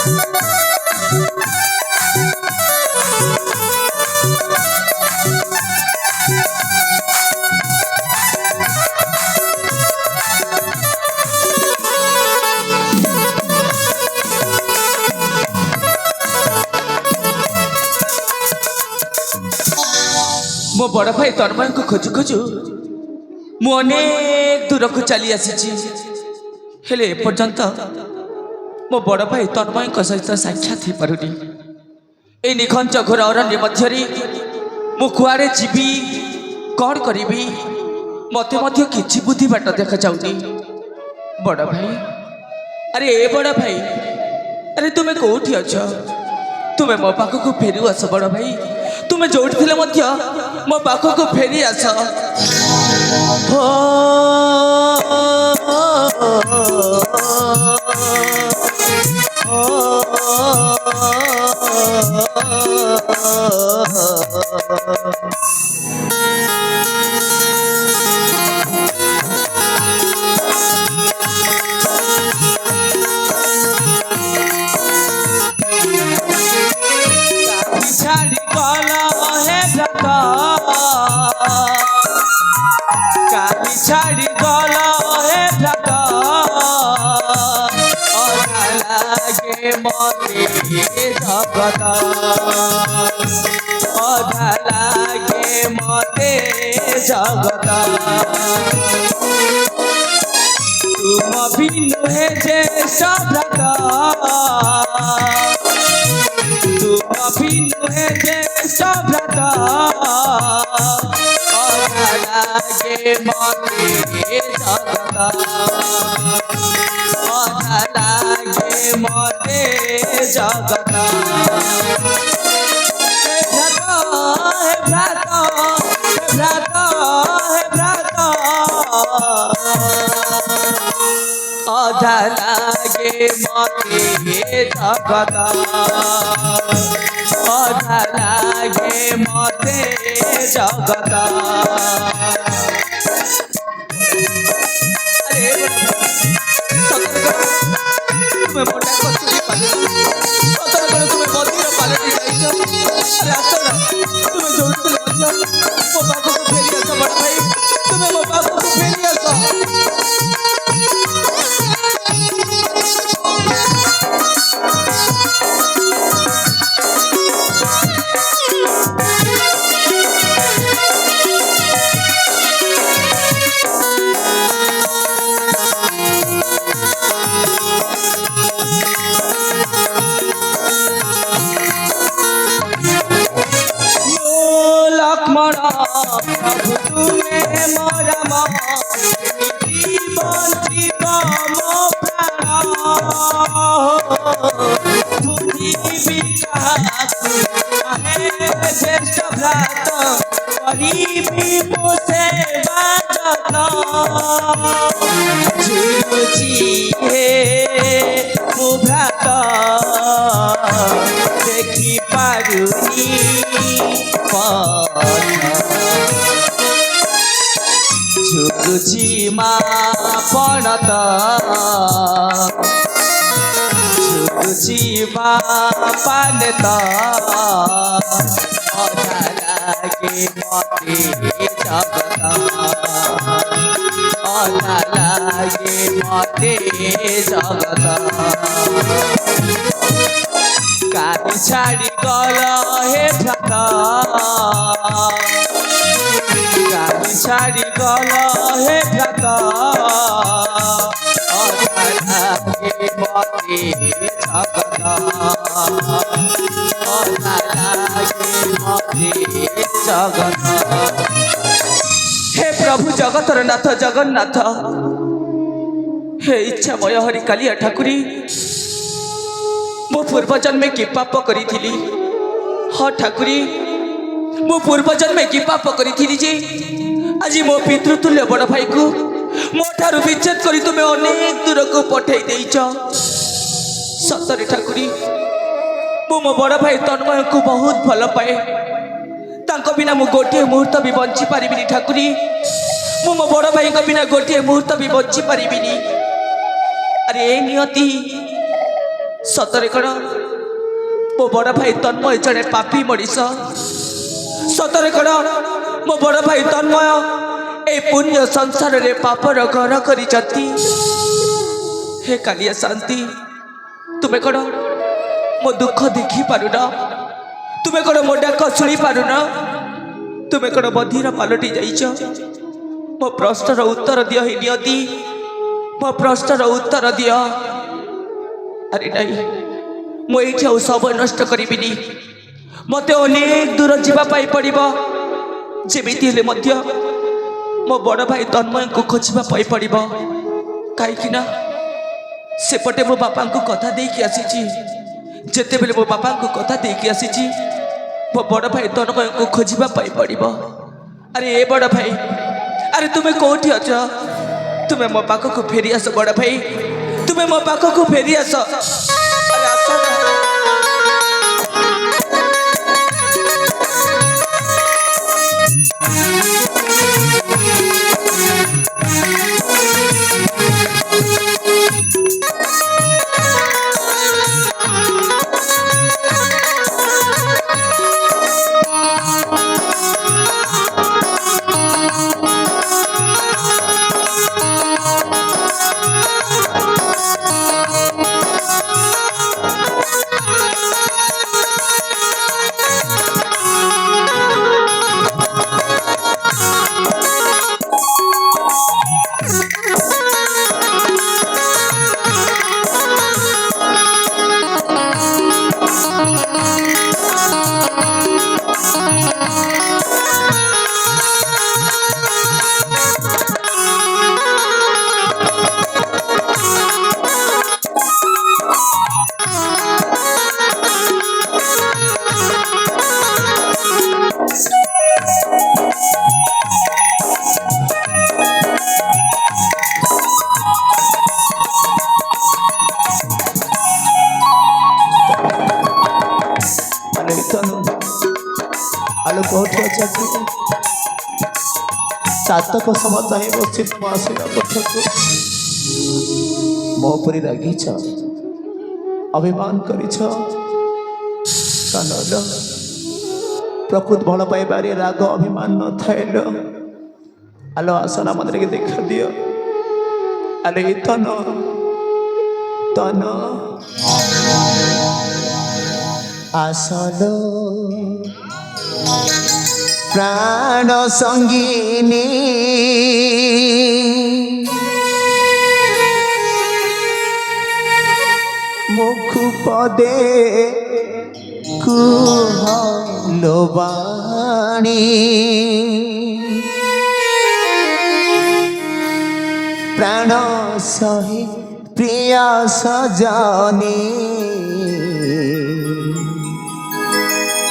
मो बड़ भाई तन्मय को खोजु खोजु मु अनेक दूर को चली आसी हेले एपर्यंत मो बड़ भाई तन्मय सहित साक्षात हो पारुनी ए निखंच घोर अरण्य मध्य मु कुआड़े जीवी कौन करी मत किसी बुद्धि बाट देखा जाऊनी बड़ भाई अरे ए बड़ भाई अरे तुम्हें कौटी अछ तुम्हें मो पाखक फेरु आस बड़ भाई तुम्हें जोड़ी थे मो पाखक फेरी आस छाड़ी गला हे भ्राता काली छाड़ी गला हे भ्राता अधा लागे मते जगत अधा लागे मते जगत तुम भी नुहे जे भ्राता अभी नुहे जे भ्राता लागे मते जगत लागे मते जगत हे भ्राता हे भ्राता हे भ्राता अधा लागे मते जगत अधा लागे मते जगत अरे तुम्हें मोटा कस्तूरी सतर तुम्हें मधुर पालटी अरे आस ना तुम्हें जोड़ी मो पाख को फेरी आस बड़ भाई तुम्हें मो पाख को फेरी आस प्रभु तुम्हें मोरा बंचित मो प्राण तुम्ही ज्येष्ठ भ्रात करीबी मो सेवा जतन झुरुची हे मो भ्रात देखी पारुनी झुरुची पणत झुरुची पानेत अधा लागे मते जगत अधा लागे मते जगत काली छाड़ी गल हे भ्राता काली छाड़ी गल हे भ्राता अधा लागे मते जगत अधा लागे मते जगत हे प्रभु जगतर नाथ जगन्नाथ हे इच्छामय हरि कालिया ठाकुरी मो पूर्व जन्मे की पाप करी थी हाँ ठाकुरी मो पूर्व जन्मे की पाप करी थी जे आज मो पितृतुल्य बड़ भाई को मो ठारू विच्छेद करी तुम्हें अनेक दूर को पठे देच सतरे ठाकुरी मो बड़ भाई तन्मय को बहुत भल पाए तांको बिना मु गोटे मुहूर्त भी बंची पारिबिनी ठाकुरी मो बड़ भाई को बिना गोटे मुहूर्त भी बंची पारिबिनी अरे नियति सतरे कण मो बड़ भाई तन्मय जड़े पापी मनीष सतरे कण मो बड़ भाई तन्मय ए पुण्य संसार रे पापर घर करी हे कालिया शांति तुम्हें कण मो दुख देखी पारुन तुम्हें कण मो डाक शुणी पारुन तुम्हें कण बधीर पलटि जाइछ मो प्रश्नर उत्तर दियो हे नियति मो प्रश्नर उत्तर दियो अरे नहीं मुझे आउ सब नष्ट करी मत अनेक दूर जावाई पड़ो जमी मो बड़ भाई तन्मय को खोजापी पड़ो कहीं सेपटे मो बापा को कथा देकी आसी जिते बेले मो बापा को कथा देकी आसी मो बड़ भाई तन्मय को खोजापी पड़ो अरे ए बड़ भाई अरे तुम्हें कौटी अच तुम्हें मो पाख को फेरी आस बड़ भाई तुम्हें मो पाख को फेरी आस अरे आस आलो बहुत अच्छा चातक समय चाहे बसी तुम आसला कथा मो पर रागिछ अभिमान करिछ प्रकृत भल पाइबारे राग अभिमान न थाए आलो आसना मंदिर के देखा दियो आले तन तन आसलो प्राण संगीनी मुख पदे कुहलो बाणी प्राण सही प्रिय सजनी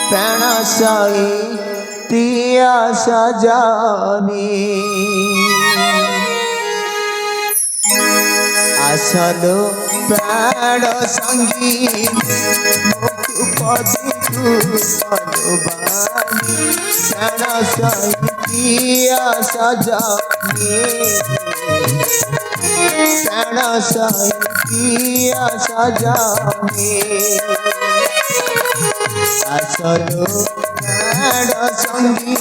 प्राण सही प्रिय सजनी आसलो प्राण संगी मुखपदी कुलबानी प्राण सही प्रिय सजनी प्राण सही प्रिय सजनी आसलो प्राण संगी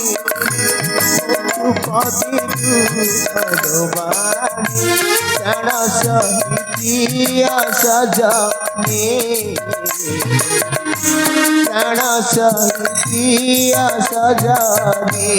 मुखपदी कुलबानी प्राण सही प्रिय सजनी प्राण सही प्रिय सजनी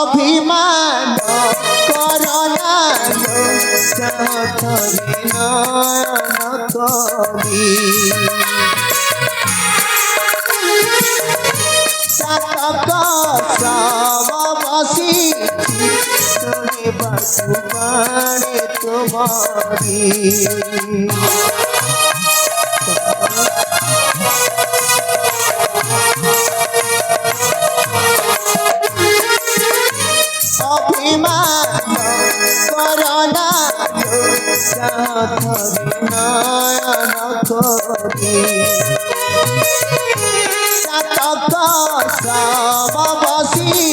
অভিমান করনা সাথরে নয়ন করি সাতক সব বসি শুনে বাসু বাণে তোমারি অভিমান করনা সাথরে নয়ন করি সাতক সব বসি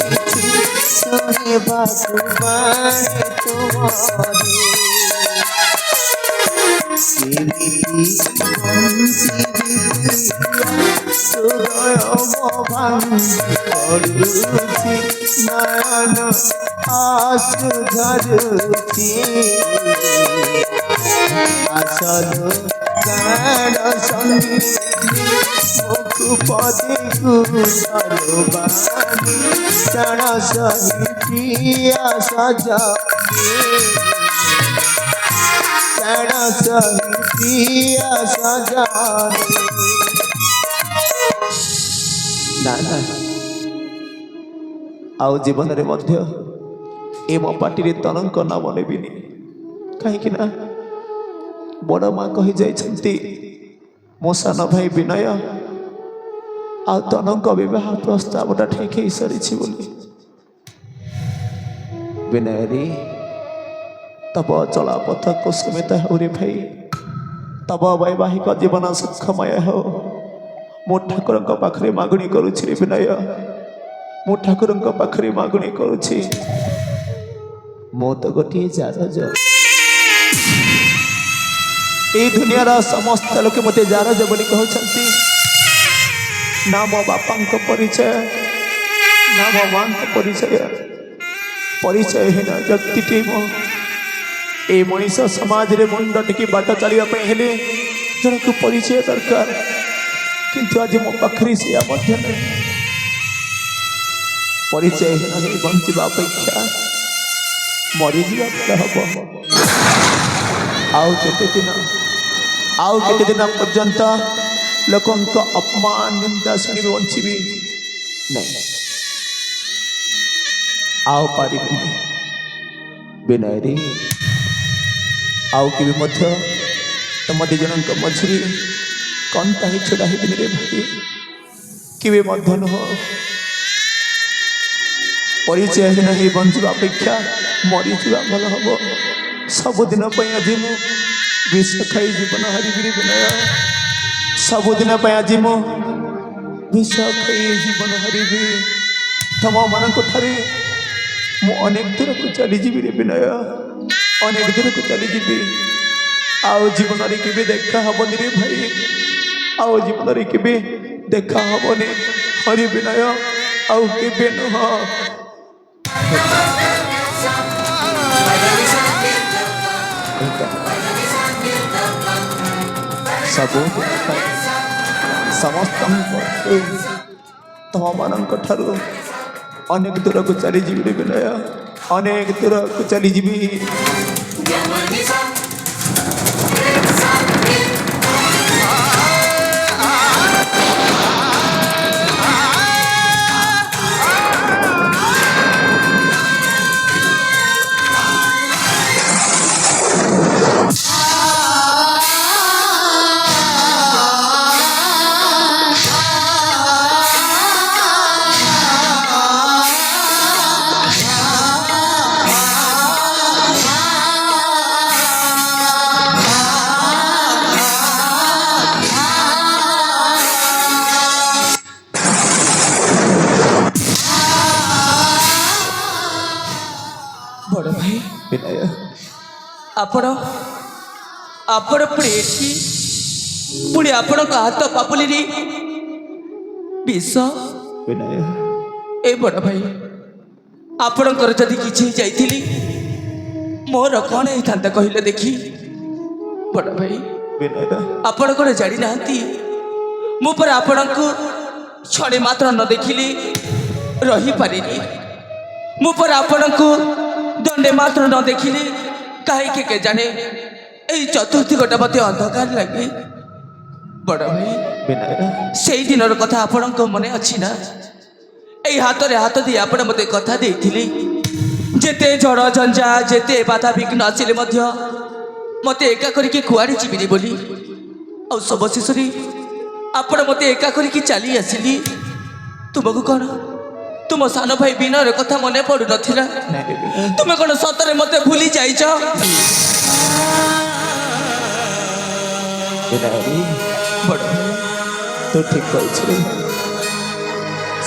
শুনে বাসু বাণে তোমারি হৃদয় ভাঙি নয়ন আশু ধরুছি আসল গান সঙ্গী মুখ পদে গুরবানি প্রাণ সহি প্রিয়া সজানি প্রাণ সহি প্রিয়া সজানি না না ଆଉ ଜୀବନରେ ମଧ୍ୟ ଏ ମୋ ପାଟିରେ ତନଙ୍କ ନାମ ନେବିନି କାହିଁକି ନା ବଡ଼ ମା କହିଯାଇଛନ୍ତି ମୋ ସାନ ଭାଇ ବିନୟ ଆଉ ତନଙ୍କ ବିବାହ ପ୍ରସ୍ତାବଟା ଠିକ୍ ହେଇସାରିଛି ବୋଲି ବିନୟରୀ ତବ ଚଳାପଥ କୁସୁମିତ ହେଉ ରେ ଭାଇ ତବ ବୈବାହିକ ଜୀବନ ସୁଖମୟ ହେଉ ମୁଁ ଠାକୁରଙ୍କ ପାଖରେ ମାଗୁଣି କରୁଛି ରେ ବିନୟ ମୁଁ ଠାକୁରଙ୍କ ପାଖରେ ମାଗୁଣି କରୁଛି ମୁଁ ତ ଗୋଟିଏ ଜାରଜ এই ଦୁନିଆର ସମସ୍ତ ଲୋକେ ମୋତେ ଜାରଜ ବୋଲି କହୁଛନ୍ତି ନା ମୋ ବାପାଙ୍କ ପରିଚୟ ନା ମୋ ମାଙ୍କ ପରିଚୟହୀନ ବ୍ୟକ୍ତିଟି ମୁଁ ଏ ମଣିଷ ସମାଜରେ ମୁଣ୍ଡ ଟିକେ ବାଟ ଚାଲିବା ପାଇଁ ହେଲେ ଜଣକୁ ପରିଚୟ ଦରକାର କିନ୍ତୁ ଆଜି ମୋ ପାଖରେ ସେୟା ମଧ୍ୟ ନାହିଁ ପରିଚୟହୀନ ହେଇ ବଞ୍ଚିବା ଅପେକ୍ଷା ମରିଯିବା ଭଲ ହବ ଆଉ କେତେ ଦିନ ପର୍ଯ୍ୟନ୍ତ ଲୋକଙ୍କ ଅପମାନ ନିନ୍ଦା ଶୁଣିବି ବଞ୍ଚିବି ନାହିଁ ଆଉ ପାରିବିନି ବିନୟରୀ ଆଉ କେବେ ମଧ୍ୟ ତମ ଦି ଜଣଙ୍କ ମଝିରେ କଣ୍ଟା ହିଁ ଛିଡ଼ା ହେବିନି ରେ ଭାଇ କେବେ ମଧ୍ୟ ନୁହଁ ପରିଚୟହୀନ ହେଇ ବଞ୍ଚିବା ଅପେକ୍ଷା ମରିଯିବା ଭଲ ହବ ସବୁଦିନ ପାଇଁ ଆଜି ମୁଁ ବିଷ ଖାଇ ଜୀବନ ହାରିବି ରେ ବିନୟ ସବୁଦିନ ପାଇଁ ଆଜି ମୁଁ ବିଷ ଖାଇ ଜୀବନ ହାରିବି ତମମାନଙ୍କ ଠାରେ ମୁଁ ଅନେକ ଦୂରକୁ ଚାଲିଯିବି ରେ ବିନୟ ଅନେକ ଦୂରକୁ ଚାଲିଯିବି ଆଉ ଜୀବନରେ କେବେ ଦେଖା ହବନି ରେ ଭାଇ ଆଉ ଜୀବନରେ କେବେ ଦେଖା ହବନି ହରି ବିନୟ ଆଉ କେବେ ନୁହଁ ସମସ୍ତଙ୍କ ତମମାନଙ୍କ ଠାରୁ ଅନେକ ଦୂରକୁ ଚାଲିଯିବି ରେ ବିନୟ ଅନେକ ଦୂରକୁ ଚାଲିଯିବି ବଡ଼ ଭାଇ ବିନୟ ଆପଣ ପୁଣି ଏଠି ପୁଣି ଆପଣଙ୍କ ହାତ ପାପୁଲିରେ ବିଷ ବିନୟ ଏ ବଡ଼ ଭାଇ ଆପଣଙ୍କର ଯଦି କିଛି ଯାଇଥିଲି ମୋର କ'ଣ ହେଇଥାନ୍ତା କହିଲେ ଦେଖି ବଡ଼ ଭାଇ ବିନୟ ଆପଣ କ'ଣ ଜାଣିନାହାନ୍ତି ମୁଁ ପରା ଆପଣଙ୍କୁ ଛଡ଼େ ମାତ୍ର ନ ଦେଖିଲି ରହିପାରିନି ମୁଁ ପରେ ଆପଣଙ୍କୁ ଦଣ୍ଡେ ମାତ୍ର ନ ଦେଖିଲି କାହିଁକି କେଜାଣେ ଏଇ ଚତୁର୍ଥୀ ଗୋଟା ମୋତେ ଅନ୍ଧକାର ଲାଗେ। ବଡ଼ ଭାଇ ବିନୟ ସେଇ ଦିନର କଥା ଆପଣଙ୍କ ମନେ ଅଛି ନା? ଏଇ ହାତରେ ହାତ ଦେଇ ଆପଣ ମୋତେ କଥା ଦେଇଥିଲେ ଯେତେ ଝଡ଼ ଝଞ୍ଜା ଯେତେ ବାଧା ବିଘ୍ନ ଆସିଲେ ମଧ୍ୟ ମୋତେ ଏକା କରିକି କୁଆଡ଼େ ଯିବିନି ବୋଲି। ଆଉ ସବୁ ଶେଷରେ ଆପଣ ମୋତେ ଏକା କରିକି ଚାଲି ଆସିଲି। ତୁମକୁ କ'ଣ ତୁମ ସାନ ଭାଇ ବିନୟର କଥା ମନେ ପଡ଼ୁନଥିଲା? ନାଇଁ ରେ ବିନୟ ତୁମେ କ'ଣ ସତରେ ମୋତେ ଭୁଲି ଯାଇଛ? ବିନୟ ବଡ଼ ଭାଇ ତୁ ଠିକ କହିଛୁ ରେ।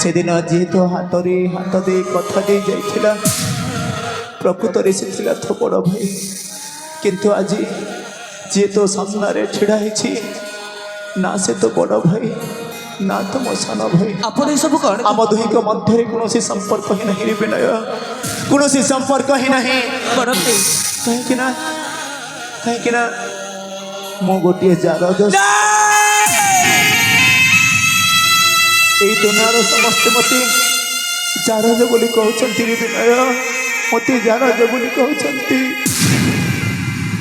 ସେଦିନ ଯେହେତୁ ହାତରେ ହାତ ଦେଇ କଥା ଦେଇ ଯାଇଥିଲା ପ୍ରକୃତରେ ସେ ଥିଲା ତୋ ବଡ଼ ଭାଇ, କିନ୍ତୁ ଆଜି ଯିଏ ତୋ ସାମ୍ନାରେ ଛିଡ଼ା ହେଇଛି ନା ସେ ତୋ ବଡ଼ ଭାଇ ନା ତ ମୋ ସାନ ଭାଇ। ଆପଣ ଏସବୁ କ'ଣ? ଆମ ଦୁହିଁଙ୍କ ମଧ୍ୟରେ କୌଣସି ସମ୍ପର୍କ ହିଁ ନାହିଁ ରେ ବିନୟ, କୌଣସି ସମ୍ପର୍କ ହିଁ ନାହିଁ। ବଡ଼ ଭାଇ କାହିଁକି ନା ମୁଁ ଗୋଟିଏ ଜାରଜ। ଏଇ ଦୁନିଆର ସମସ୍ତେ ମୋତେ ଜାରଜ ବୋଲି କହୁଛନ୍ତି ରେ ବିନୟ, ମୋତେ ଜାରଜ ବୋଲି କହୁଛନ୍ତି।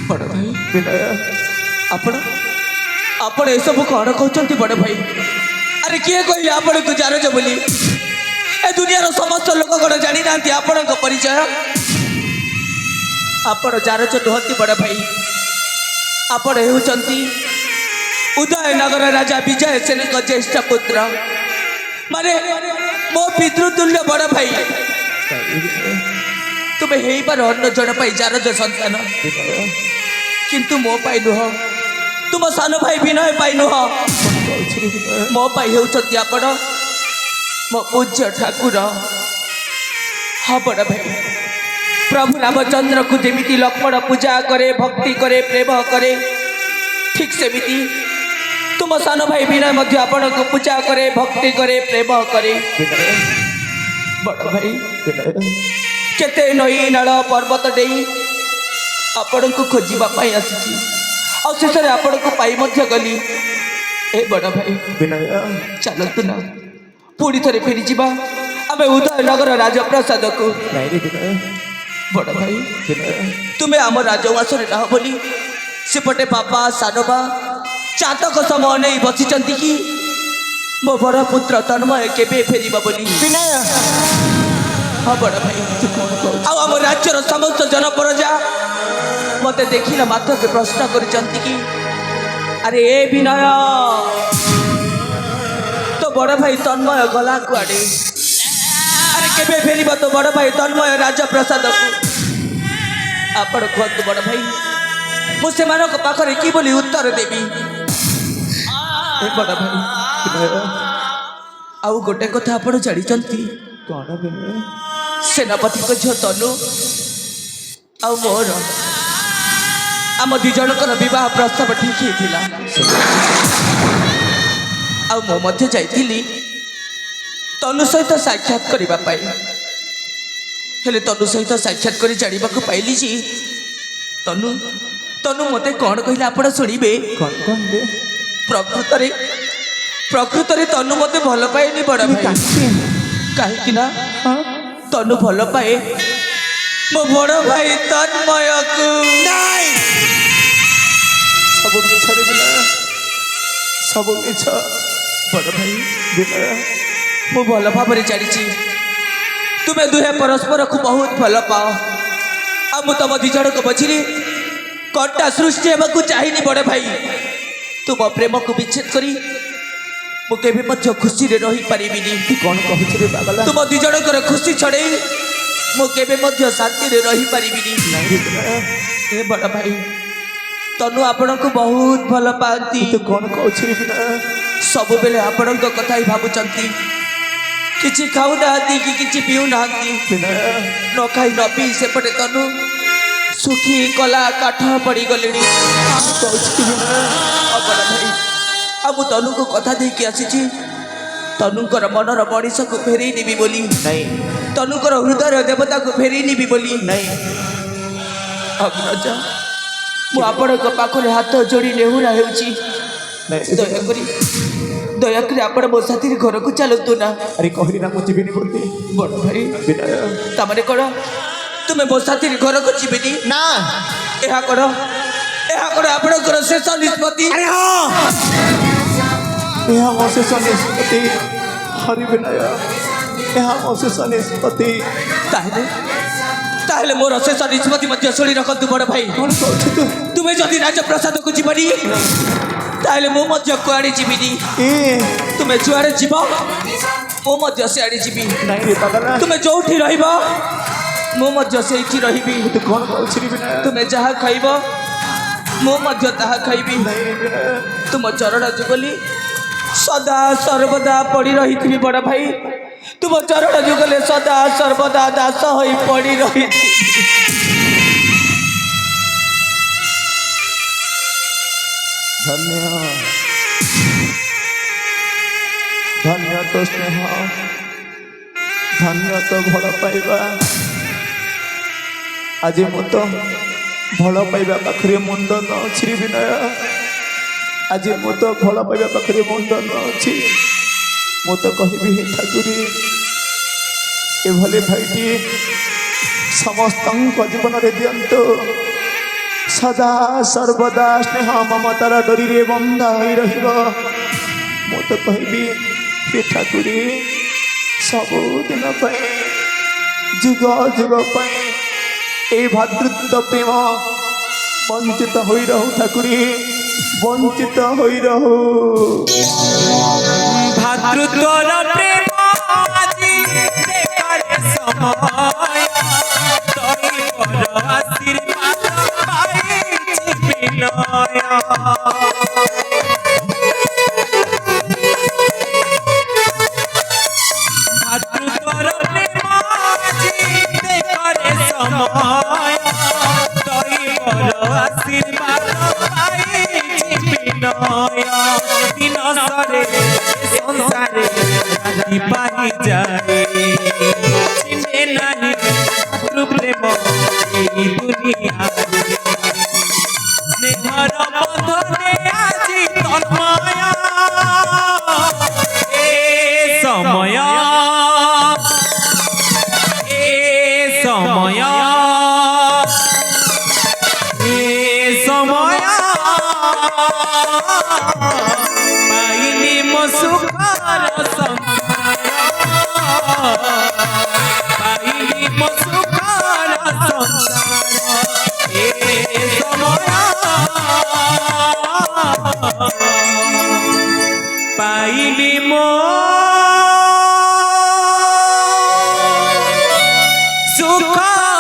ବଡ଼ ଭାଇ ବିନୟ ଆପଣ ଆପଣ ଏସବୁ କ'ଣ କହୁଛନ୍ତି ବଡ଼ ଭାଇ? ଆରେ କିଏ କହିଲେ ଆପଣଙ୍କୁ ଜାରଜ ବୋଲି? ଏ ଦୁନିଆର ସମସ୍ତ ଲୋକ କ'ଣ ଜାଣିନାହାନ୍ତି ଆପଣଙ୍କ ପରିଚୟ? ଆପଣ ଜାରଜ ନୁହନ୍ତି ବଡ଼ ଭାଇ, ଆପଣ ହେଉଛନ୍ତି ଉଦୟନଗର ରାଜା ବିଜୟ ସେନଙ୍କ ଜ୍ୟେଷ୍ଠ ପୁତ୍ର, ମାନେ ମୋ ପିତୃତୁଲ୍ୟ ବଡ଼ ଭାଇ। ତୁମେ ହେଇପାର ଅନ୍ୟ ଜଣ ପାଇଁ ଜାରଜ ସନ୍ତାନ, କିନ୍ତୁ ମୋ ପାଇଁ ନୁହଁ, ତୁମ ସାନ ଭାଇ ବିନୟ ପାଇଁ ନୁହଁ, ମୋ ପାଇଁ ହେଉଛନ୍ତି ଆପଣ ମୋ ପୂଜ୍ୟ ଠାକୁର। ହଁ ବଡ଼ ଭାଇ, ପ୍ରଭୁ ରାମଚନ୍ଦ୍ରକୁ ଯେମିତି ଲକ୍ଷ୍ମଣ ପୂଜା କରେ, ଭକ୍ତି କରେ, ପ୍ରେମ କରେ, ଠିକ୍ ସେମିତି ତୁମ ସାନ ଭାଇ ବିନୟ ମଧ୍ୟ ଆପଣଙ୍କୁ ପୂଜା କରେ, ଭକ୍ତି କରେ, ପ୍ରେମ କରେ। ବଡ଼ ଭାଇ କେତେ ନଈ ନାଳ ପର୍ବତ ଡେଇଁ ଆପଣଙ୍କୁ ଖୋଜିବା ପାଇଁ ଆସିଛି, ଆଉ ଶେଷରେ ଆପଣଙ୍କୁ ପାଇ ମଧ୍ୟ ଗଲି। ଏ ବଡ଼ ଭାଇ ବିନୟ ଚାଲନ୍ତୁ ନା ପୁଣି ଥରେ ଫେରିଯିବା ଆମେ ଉଦୟନଗର ରାଜପ୍ରାସାଦକୁ। ନାଇଁ ରେ ବିନୟ ବଡ଼ ଭାଇ ବିନୟ ତୁମେ ଆମ ରାଜଉଆସରେ ନାହ ବୋଲି ସେପଟେ ବାପା ସାନବା ଚାତକ ସମୟ ନେଇ ବସିଛନ୍ତି କି ମୋ ବଡ଼ ପୁତ୍ର ତନ୍ମୟ କେବେ ଫେରିବ ବୋଲି। ବିନୟ ହଁ ବଡ଼ ଭାଇ, ଆଉ ଆମ ରାଜ୍ୟର ସମସ୍ତ ଜନପ୍ରଜା ମୋତେ ଦେଖିଲା ମାତ୍ରକେ ପ୍ରଶ୍ନ କରିଛନ୍ତି କି ଆରେ ଏ ବିନୟ ତୋ ବଡ଼ ଭାଇ ତନ୍ମୟ ଗଲା କୁଆଡ଼େ? ଆରେ କେବେ ଫେରିବ ତୋ ବଡ଼ ଭାଇ ତନ୍ମୟ ରାଜପ୍ରାସାଦକୁ? ଆପଣ କୁହନ୍ତୁ ବଡ଼ ଭାଇ, ମୁଁ ସେମାନଙ୍କ ପାଖରେ କି ବୋଲି ଉତ୍ତର ଦେବି? ଏ ବଡ଼ ଭାଇ ବିନୟ ଆଉ ଗୋଟେ କଥା ଆପଣ ଜାଣିଛନ୍ତି? କ'ଣ ବିନୟ? ସେନାପତିଙ୍କ ଝିଅ ତନୁ ଆଉ ମୋର ଆମ ଦୁଇ ଜଣଙ୍କର ବିବାହ ପ୍ରସ୍ତାବ ଠିକ୍ ହେଇଥିଲା, ଆଉ ମୁଁ ମଧ୍ୟ ଯାଇଥିଲି ତନୁ ସହିତ ସାକ୍ଷାତ କରିବା ପାଇଁ। ହେଲେ ତନୁ ସହିତ ସାକ୍ଷାତ କରି ଜାଣିବାକୁ ପାଇଲି ଯେ ତନୁ ତନୁ ମୋତେ କ'ଣ କହିଲେ ଆପଣ ଶୁଣିବେ? କ'ଣ କହିଲେ? ପ୍ରକୃତରେ ତନୁ ମୋତେ ଭଲ ପାଏନି ବଡ଼ ଭାଇ। କାହିଁକି ନା ତନୁ ଭଲ ପାଏ ମୋ ବଡ଼ ଭାଇ ତନ୍ମୟକୁ। ସବୁ ମିଛ ରେ ବିନୟ, ସବୁ ମିଛ। ବଡ଼ ଭାଇ ବିନୟ ମୁଁ ଭଲ ଭାବରେ ଜାଣିଛି ତୁମେ ଦୁହେଁ ପରସ୍ପରକୁ ବହୁତ ଭଲ ପାଅ, ଆଉ ମୁଁ ତମ ଦୁଇ ଜଣଙ୍କ ମଝିରେ କଣ୍ଟା ସୃଷ୍ଟି ହେବାକୁ ଚାହିଁନି ବଡ଼ ଭାଇ। ତୁମ ପ୍ରେମକୁ ବିଚ୍ଛେଦ କରି ମୁଁ କେବେ ମଧ୍ୟ ଖୁସିରେ ରହିପାରିବିନି। ତୁ କ'ଣ କହୁଛୁ ରେ ପାଗଲା? ତୁମ ଦୁଇ ଜଣଙ୍କର ଖୁସି ଛଡ଼େଇ ମୁଁ କେବେ ମଧ୍ୟ ଶାନ୍ତିରେ ରହିପାରିବିନି। ନାଇଁ ରେ ବିନୟ ଏ ବଡ଼ ଭାଇ ତନୁ ଆପଣଙ୍କୁ ବହୁତ ଭଲ ପାଆନ୍ତି, ତୁ କ'ଣ କହୁଛୁ ରେ ବିନୟ? ସବୁବେଳେ ଆପଣଙ୍କ କଥା ହିଁ ଭାବୁଛନ୍ତି। କିଛି ଖାଉନାହାନ୍ତି କି କିଛି ପିଉନାହାନ୍ତି, ବିନୟ ନ ଖାଇ ନ ପିଇ ସେପଟେ ତନୁ ଶୁଖି କଲା କାଠ ପଡ଼ିଗଲେଣି। କହୁଛୁ ବିନୟ? ବଡ଼ ଭାଇ ଆଉ ମୁଁ ତନୁକୁ କଥା ଦେଇକି ଆସିଛି ତନୁଙ୍କର ମନର ମଣିଷକୁ ଫେରେଇ ନେବି ବୋଲି, ନାଇଁ ତନୁଙ୍କର ହୃଦୟର ଦେବତାକୁ ଫେରେଇ ନେବି ବୋଲି। ନାଇଁ ଅଗ୍ରଜ ମୁଁ ଆପଣଙ୍କ ପାଖରେ ହାତ ଯୋଡ଼ି ନେହୁରା ହେଉଛି, ନାଇଁ ଦୟାକରି ଆପଣ ମୋ ସାଥିରେ ଘରକୁ ଚାଲନ୍ତୁ ନା। ଆରେ କହିଲି ନା ମୁଁ ଯିବିନି ବୋଲି। ବଡ଼ ଭାଇ ବିନୟ ତାମାନେ କ'ଣ ତୁମେ ମୋ ସାଥିରେ ଘରକୁ ଯିବେନି? ନା ଏହା କ'ଣ ଆପଣଙ୍କର ଶେଷ ନିଷ୍ପତ୍ତି? ଆରେ ହଁ ଏହା ମୋ ଶେଷ ନିଷ୍ପତ୍ତି। ହରି ବିନୟ ଏହା ମୋ ଶେଷ ନିଷ୍ପତ୍ତି। ତାହେଲେ ମୋର ଶେଷ ନିଷ୍ପତ୍ତି ମଧ୍ୟ ଶୁଣି ରଖନ୍ତୁ ବଡ଼ ଭାଇ। କ'ଣ କହୁଛୁ ତୁ? ତୁମେ ଯଦି ରାଜପ୍ରସାଦକୁ ଯିବନି ତାହେଲେ ମୁଁ ମଧ୍ୟ କୁଆଡ଼େ ଯିବିନି। ତୁମେ ଯୁଆଡ଼େ ଯିବ ମୁଁ ମଧ୍ୟ ସିଆଡ଼େ ଯିବି। ନାଇଁ ରେ ପାଗଲା ତୁମେ ଯୋଉଠି ରହିବ ମୁଁ ମଧ୍ୟ ସେଇଠି ରହିବି। ତୁ କ'ଣ କହୁଛୁ ରେ ବିନୟ? ତୁମେ ଯାହା ଖାଇବ ମୁଁ ମଧ୍ୟ ତାହା ଖାଇବି। ନାଇଁ ରେ ବିନୟ ତୁମ ଚରଣ ଯୁଗଲି ସଦା ସର୍ବଦା ପଡ଼ି ରହିଥିବି ବଡ଼ ଭାଇ। ତୁମ ଚରଣ ଯୁଗଲେ ସଦା ସର୍ବଦା ଦାସ ହୋଇ ପଡ଼ି ରହିଥିବି। ଧନ୍ୟ ଧନ୍ୟ ତ ସ୍ନେହ ଧନ୍ୟ ତ ଭଲ ପାଇବା। ଆଜି ମୁଁ ତ ଭଲ ପାଇବା ପାଖରେ ମୁଣ୍ଡ ନ ଅଛି ରେ ବିନୟ। ଆଜି ମୁଁ ତ ଭଲ ପାଇବା ପାଖରେ ମୁଣ୍ଡ ନ ଅଛି। ମୁଁ ତ କହିବି ହେ ଠାକୁରୀ ଏଭଳି ଭାଇଟି ସମସ୍ତଙ୍କ ଜୀବନରେ ଦିଅନ୍ତୁ। ସଦା ସର୍ବଦା ସ୍ନେହ ମମତାର ଡୋରିରେ ବନ୍ଧା ହୋଇ ରହିବ। ମୁଁ ତ କହିବି ହେ ଠାକୁରୀ ସବୁଦିନ ପାଇଁ ଯୁଗ ଯୁଗ ପାଇଁ এই ভাতৃত্ব প্রেম বঞ্চিত হই রহু ঠাকুরি বঞ্চিত হই রহু। ভাতৃত্বর প্রেম আজি দেখারে সময় দৈবর আশীর্বাদ পাইছি বিনয়। ভাতৃত্বর প্রেম আজি দেখারে সময় দৈবর আশীর্বাদ পাইছি বিনয়। দিন সরে সংসারে রাজি পাই যায় চিনে নাহি প্রেম এই দুনিয়ারে স্নেহর বন্ধনে আজি তন্ময় এ সময় এ সময় এ সময় পাইনি মো সুখর সংসার পাইনি মো সুখর সংসার এ সময় পাইনি মো সুখর